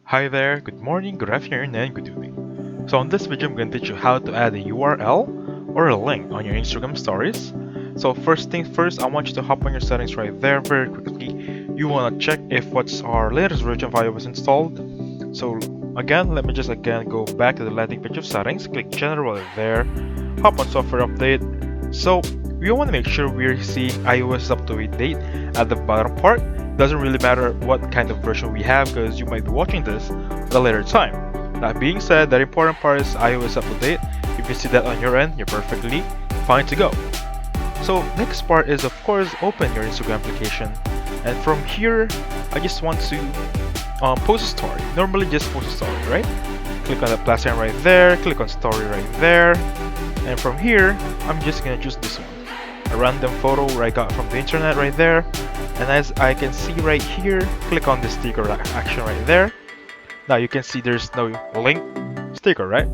Hi there, good morning, good afternoon, and good evening. So on this video, I'm going to teach you how to add a URL or a link on your Instagram stories. So first thing first, I want you to hop on your settings right there very quickly. You want to check if what's our latest version of iOS installed. So again, let me just go back to the landing page of settings, click general right there, hop on software update. So we want to make sure we're seeing iOS up-to-date date at the bottom part. Doesn't really matter what kind of version we have because you might be watching this at a later time. That being said, that important part is iOS up to date. If you see that on your end, you're perfectly fine to go. So next part is of course open your Instagram application, and from here I just want to post a story. Normally just post a story, right? Click on the plus sign right there, click on story right there, and from here I'm just gonna choose this one, a random photo I got from the internet right there. And as I can see right here, click on the sticker action right there. Now you can see there's no link sticker, right?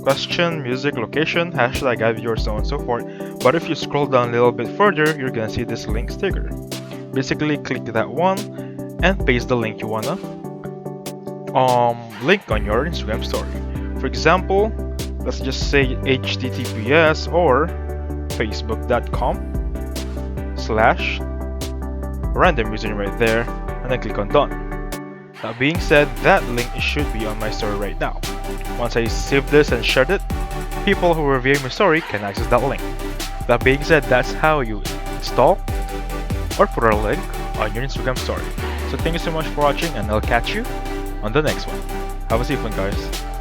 Question, music, location, hashtag add yours, so on and so forth. But if you scroll down a little bit further, you're gonna see this link sticker. Basically click that one and paste the link you wanna link on your Instagram story. For example, let's just say https or facebook.com/ random username right there, and then click on done. That being said, that link should be on my story right now. Once I save this and share it, people who are viewing my story can access that link. That being said, that's how you install or put a link on your Instagram story. So thank you so much for watching, and I'll catch you on the next one. Have a safe one, guys.